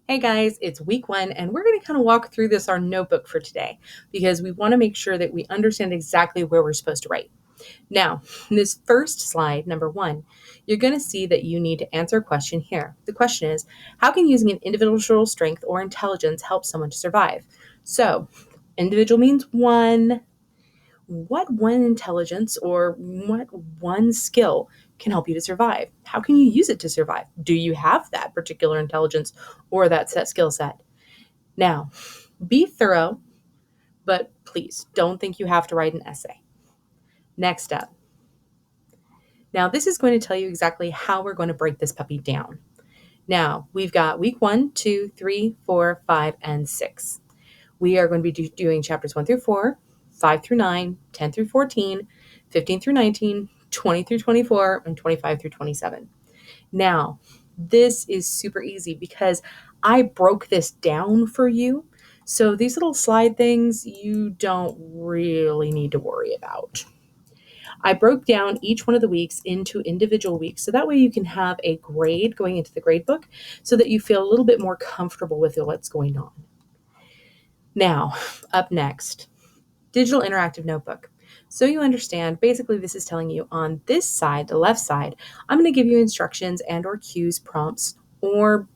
Hey guys, it's week 1 and we're going to kind of walk through our notebook for today because we want to make sure that we understand exactly where we're supposed to write. Now, in this first slide, number 1, you're going to see that you need to answer a question here. The question is, how can using an individual strength or intelligence help someone to survive? So, individual means one. What one intelligence or what one skill can help you to survive? How can you use it to survive? Do you have that particular intelligence or that set skill set? Now, be thorough, but please don't think you have to write an essay. Next up. Now, this is going to tell you exactly how we're going to break this puppy down. Now, we've got week 1, 2, 3, 4, 5, and 6. We are going to be doing chapters 1 through 4, 5 through 9, 10 through 14, 15 through 19, 20 through 24, and 25 through 27. Now, this is super easy because I broke this down for you. So these little slide things you don't really need to worry about. I broke down each one of the weeks into individual weeks. So that way you can have a grade going into the grade book so that you feel a little bit more comfortable with what's going on. Now, up next, digital interactive notebook. So you understand, basically this is telling you on this side, the left side, I'm going to give you instructions and or cues, prompts, or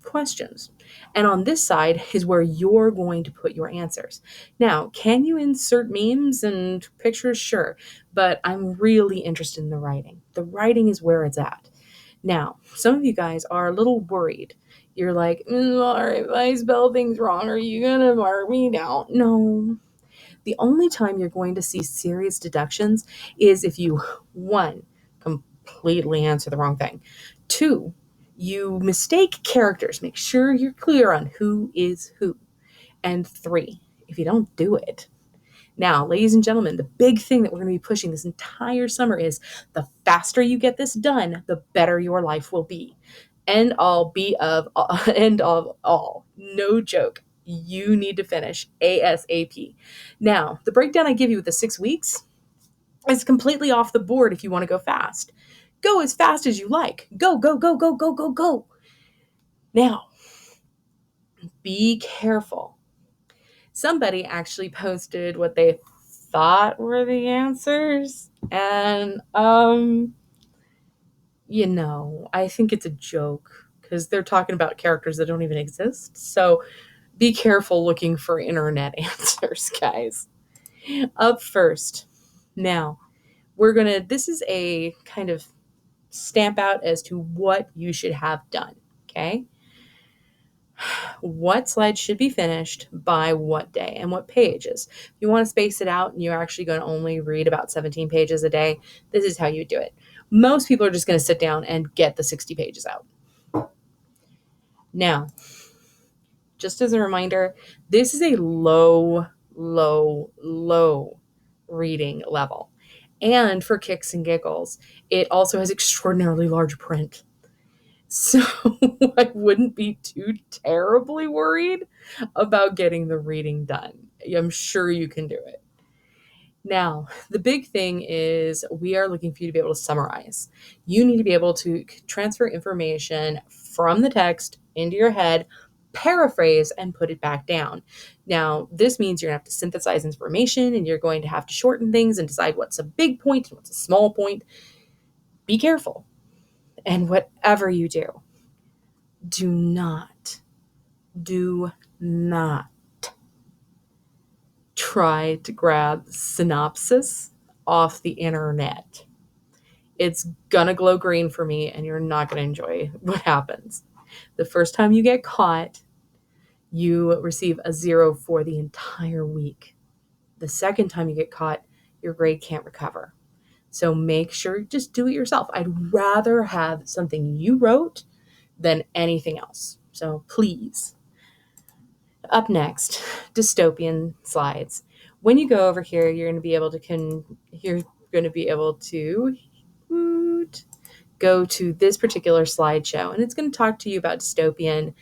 questions. And on this side is where you're going to put your answers. Now, can you insert memes and pictures? Sure, but I'm really interested in the writing. The writing is where it's at. Now, some of you guys are a little worried. You're like, if I spell things wrong, are you going to mark me down? No. The only time you're going to see serious deductions is if you, 1, completely answer the wrong thing. 2, you mistake characters. Make sure you're clear on who is who. And 3, if you don't do it. Now, ladies and gentlemen, the big thing that we're going to be pushing this entire summer is the faster you get this done, the better your life will be. End of all. No joke. You need to finish ASAP. Now, the breakdown I give you with the 6 weeks is completely off the board if you want to go fast. Go as fast as you like. Go, go, go, go, go, go, go. Now, be careful. Somebody actually posted what they thought were the answers. And, I think it's a joke because they're talking about characters that don't even exist. So be careful looking for internet answers, guys. Up first. Now, this is a kind of stamp out as to what you should have done, okay? What slides should be finished by what day and what pages. If you want to space it out and you're actually going to only read about 17 pages a day, this is how you do it. Most people are just going to sit down and get the 60 pages out. Now, just as a reminder, this is a low reading level. And for kicks and giggles, it also has extraordinarily large print. So I wouldn't be too terribly worried about getting the reading done. I'm sure you can do it. Now, the big thing is we are looking for you to be able to summarize. You need to be able to transfer information from the text into your head, paraphrase, and put it back down. Now, this means you're going to have to synthesize information and you're going to have to shorten things and decide what's a big point and what's a small point. Be careful. And whatever you do not try to grab synopsis off the internet. It's gonna glow green for me and you're not gonna enjoy what happens. The first time you get caught, you receive a 0 for the entire week. The second time you get caught, your grade can't recover. So make sure, just do it yourself. I'd rather have something you wrote than anything else. So please. Up next, dystopian slides. When you go over here, you're going to be able to go to this particular slideshow, and it's going to talk to you about dystopian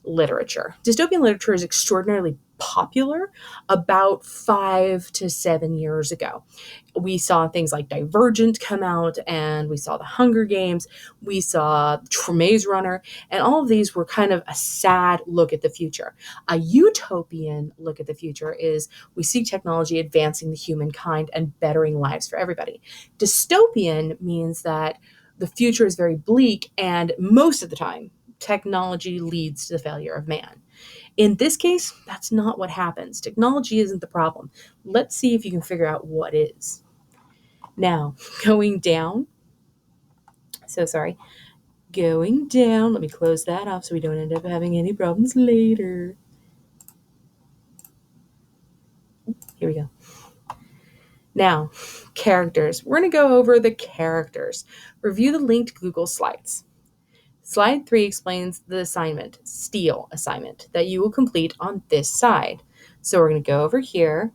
literature. Dystopian literature is extraordinarily popular about 5 to 7 years ago. We saw things like Divergent come out, and we saw the Hunger Games, we saw Maze Runner, and all of these were kind of a sad look at the future. A utopian look at the future is we see technology advancing the humankind and bettering lives for everybody. Dystopian means that the future is very bleak, and most of the time, technology leads to the failure of man. In this case, that's not what happens. Technology isn't the problem. Let's see if you can figure out what is. Now, going down. So sorry. Going down. Let me close that off so we don't end up having any problems later. Here we go. Now, characters. We're going to go over the characters. Review the linked Google Slides. Slide 3 explains the assignment, STEAL assignment, that you will complete on this side. So we're going to go over here.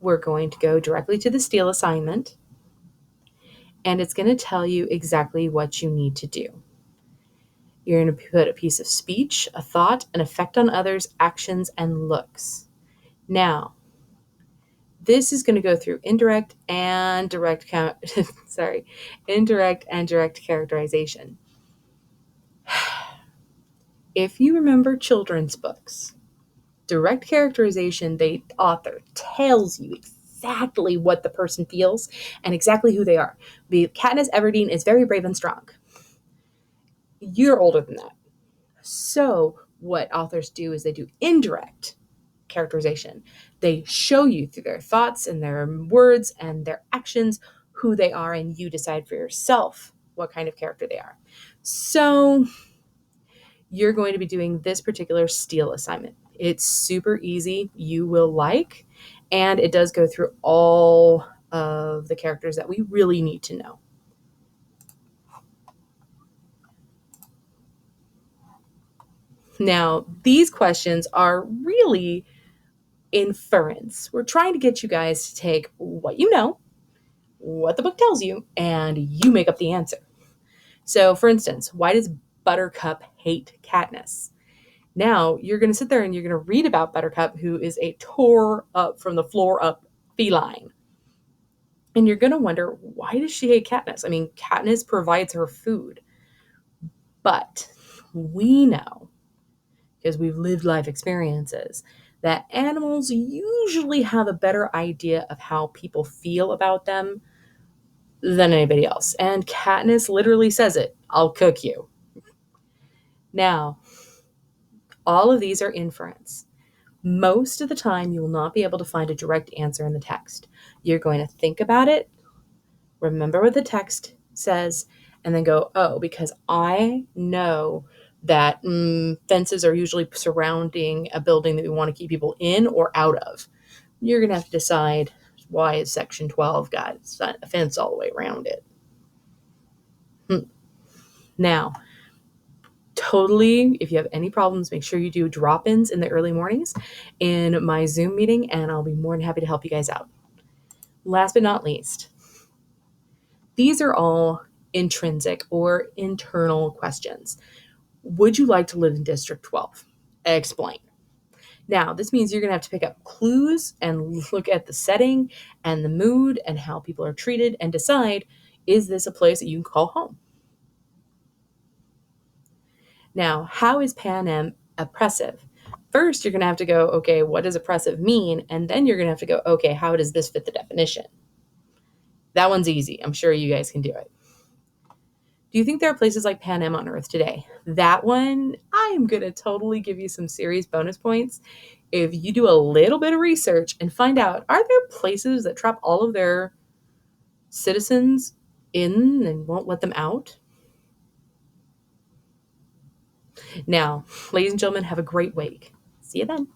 We're going to go directly to the STEAL assignment, and it's going to tell you exactly what you need to do. You're going to put a piece of speech, a thought, an effect on others, actions, and looks. Now, this is going to go through indirect and direct characterization. If you remember children's books, direct characterization, the author tells you exactly what the person feels and exactly who they are. Katniss Everdeen is very brave and strong. You're older than that. So what authors do is they do indirect characterization. They show you through their thoughts and their words and their actions who they are, and you decide for yourself what kind of character they are. So you're going to be doing this particular STEAL assignment. It's super easy. You will like, and it does go through all of the characters that we really need to know. Now, these questions are really inference. We're trying to get you guys to take what you know, what the book tells you, and you make up the answer. So, for instance, why does Buttercup hate Katniss? Now, you're going to sit there and you're going to read about Buttercup, who is a tore up from the floor up feline. And you're going to wonder, why does she hate Katniss? I mean, Katniss provides her food. But we know, because we've lived life experiences, that animals usually have a better idea of how people feel about them than anybody else. And Katniss literally says it, I'll cook you. Now, all of these are inference. Most of the time, you will not be able to find a direct answer in the text. You're going to think about it, remember what the text says, and then go, oh, because I know that fences are usually surrounding a building that we want to keep people in or out of. You're going to have to decide, why is Section 12 got a fence all the way around it? Now, totally, if you have any problems, make sure you do drop-ins in the early mornings in my Zoom meeting, and I'll be more than happy to help you guys out. Last but not least, these are all intrinsic or internal questions. Would you like to live in District 12? Explain. Now, this means you're going to have to pick up clues and look at the setting and the mood and how people are treated and decide, is this a place that you can call home? Now, how is Panem oppressive? First, you're going to have to go, okay, what does oppressive mean? And then you're going to have to go, okay, how does this fit the definition? That one's easy. I'm sure you guys can do it. Do you think there are places like Panem on Earth today? That one, I am going to totally give you some serious bonus points if you do a little bit of research and find out, are there places that trap all of their citizens in and won't let them out? Now, ladies and gentlemen, have a great week. See you then.